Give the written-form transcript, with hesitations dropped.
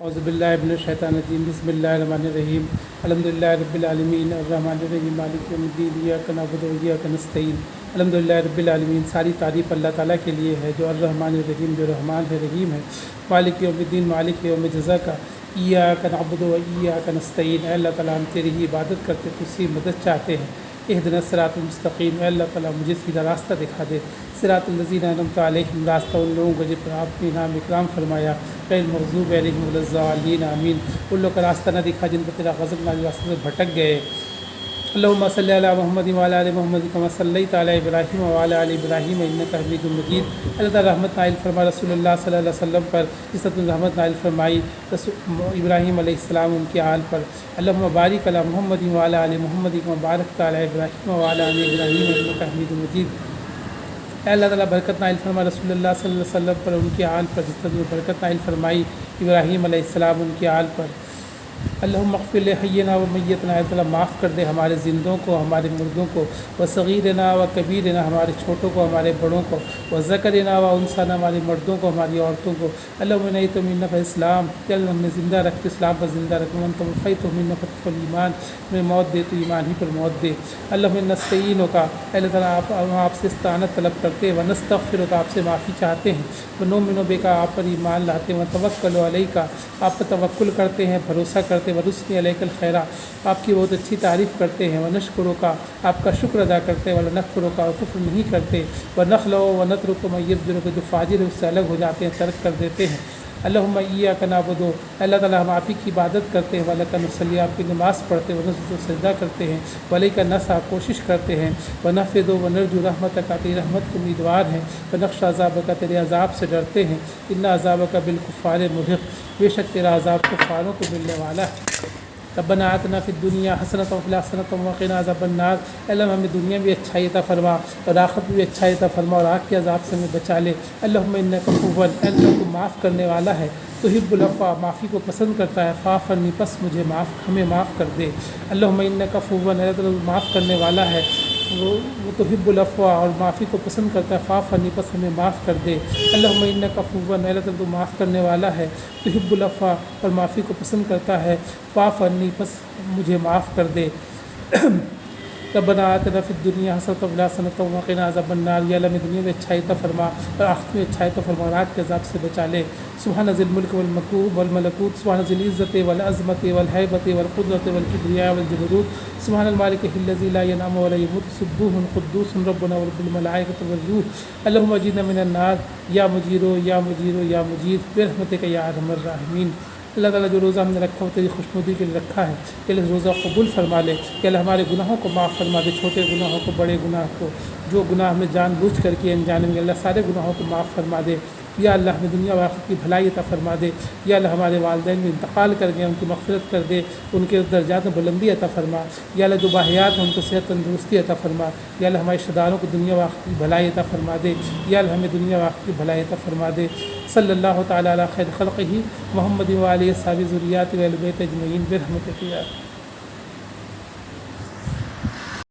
اعوذ باللہ من الشیطان الرجیم بسم اللہ الرحمن الرحیم الحمدللہ رب العالمین الرحمن الرحیم مالک یوم الدین ایاک نعبد و ایاک نستعین الحمدللہ رب العالمین۔ ساری تعریف اللہ تعالیٰ کے لیے ہے جو الرحمن الرحیم، جو رحمان ہے رحیم ہے۔ مالک یوم الدین، مالک یوم جزا کا، ایاک نعبد و ایاک نستعین۔ اے اللہ تعالیٰ ہم تیری ہی عبادت کرتے، تجھ سے مدد چاہتے ہیں۔ اہدنا الصراط المستقیم، اے اللہ تعالیٰ مجھے سیدھا راستہ دکھا دے۔ صراط الذین انعمت علیہم، راستہ ان لوگوں کو جن پر آپ نے انعام اکرام فرمایا۔ غیر المغضوب علیہم ولا الضالین، آمین۔ ان لوگوں کا راستہ نہ دکھا جن پر تیرا غضب نازل راستے سے بھٹک گئے۔ اللہم صلی علی محمد وعلی آل محمد کما صلیت علی ابراہیم وعلی آل ابراہیم انک حمید مجید۔ اللہ تعالیٰ رحمت نازل فرما رسول اللہ صلی اللہ علیہ وسلم پر، جس طرح رحمت نازل فرمائی ابراہیم علیہ السلام ان کے آل پر۔ اللہم بارک علی محمد وعلی آل محمد کما بارکت علی ابراہیم وعلی آل ابراہیم انک حمید مجید۔ اے اللہ تعالیٰ برکت نازل فرما رسول اللہ صلی اللہ علیہ وسلم پر، ان کے آل پر، جس طرح برکت نازل فرمائی ابراہیم علیہ السلام ان کے آل پر۔ اللہم اغفر لحینا و میتنا، اے اللہ معاف کر دے ہمارے زندوں کو، ہمارے مردوں کو، و صغیرنا و کبیرنا، ہمارے چھوٹوں کو، ہمارے بڑوں کو، و ذکرنا و انثانا، ہمارے مردوں کو، ہماری عورتوں کو۔ اللہم انیت منا اسلام، کہ اللہ ہمیں زندہ رکھ، اسلام پر زندہ رکھ۔ من توفیت منا فتح الایمان، ہمیں موت دے تو ایمان ہی پر موت دے۔ اللہم نستعینک، اے اللہ تعالیٰ ہم آپ سے استعانت طلب کرتے ہیں، و نستغفرک، آپ سے معافی چاہتے ہیں، و نؤمن بک، آپ پر ایمان لاتے ہیں، و نتوکل علیک، آپ پر توکل کرتے ہیں، بھروسہ کرتے ہیں، ونثنی علیک الخیرہ، آپ کی بہت اچھی تعریف کرتے ہیں، ونشکرک، آپ کا شکر ادا کرتے ہیں، ونکفرک، اور کفر نہیں کرتے، ونخلع ونترک من یفجرک، جو فاجر ہے اس سے الگ ہو جاتے ہیں، ترک کر دیتے ہیں۔ اللہم ایاک نعبد، اللہ تعالیٰ ہم آپ ہی کی عبادت کرتے ہیں، ولک نصلی، آپ کی نماز پڑھتے ہیں، ونسجد، سجدہ کرتے ہیں، ولیک نسعی، کوشش کرتے ہیں، ونفد ونرجو رحمتک، تیری رحمت کے امیدوار ہیں، ونخشی عذابک، تیرے عذاب سے ڈرتے ہیں، ان عذابک بالکفار ملحق، بے شک تیرا عذاب کفاروں کو ملنے والا ہے۔ ربنا آتنا فی الدنیا حسنۃ وفی الآخرۃ وقنا عذاب النار، اللہ ہمیں دنیا میں اچھائی عطا فرما اور آخرت میں بھی اچھائی عطا فرما، اور آگ کے عذاب سے ہمیں بچا لے۔ اللہم انک عفو، اللہ تو معاف کرنے والا ہے، تحب العفو، معافی کو پسند کرتا ہے، فاعف عنی، پس مجھے ہمیں معاف کر دے۔ اللہم انک عفو، اللہ تعالیٰ معاف کرنے والا ہے، وہ تحب العفو، اور معافی کو پسند کرتا ہے، فاعف عنی، پس ہمیں معاف کر دے۔ اللہم انک عفو، اللہ تعالیٰ تو معاف کرنے والا ہے، تحب العفو، اور معافی کو پسند کرتا ہے، فاعف عنی، پس مجھے معاف کر دے۔ ربنا آتنا فی الدنیا حسنۃ وفی الآخرۃ وقنا عذاب النار، یا اللہ ہمیں دنیا میں اچھائی عطا فرما اور آخرت میں اچھائی عطا فرما، اور آگ کے عذاب سے بچا لے۔ سبحان ذی الملک والملکوت، سبحان ذی العزت والعظمت والہیبت والقدرت والکبریاء والجبروت، سبحان المالک الذی لا ینام ولا یموت، سبوح قدوس ربنا ورب الملائکۃ والروح۔ اللہم اجرنا من النار، یا مجیر یا مجیر یا مجیر، برحمتک یا ارحم الراحمین۔ اللہ تعالیٰ جو روزہ ہم نے رکھا ہو تیری خوشنودی کے لیے رکھا ہے، کہ اللہ روزہ قبول فرما لے، کہ اللہ ہمارے گناہوں کو معاف فرما دے، چھوٹے گناہوں کو، بڑے گناہ کو، جو گناہ ہم نے جان بوجھ کر کے انجانے میں، اللہ سارے گناہوں کو معاف فرما دے۔ یا اللہ ہمیں دنیا و آخرت کی بھلائی عطا فرما دے۔ یا اللہ ہمارے والدین میں انتقال کر گئے، ان کی مغفرت کر دے، ان کے درجات میں بلندی عطا فرما۔ یا اللہ جو باحیات ہیں ان کو صحت تندرستی عطا فرما۔ یا اللہ ہمارے رشتہ داروں کو دنیا و آخرت کی بھلائی عطا فرما دے۔ یا اللہ ہمیں دنیا و آخرت کی بھلائی عطا فرما دے۔ صلی اللہ تعالیٰ علی خیر خلقہ محمد و آلہ وصحبہ ذریات و اہل بیت اجمعین برحمتک یا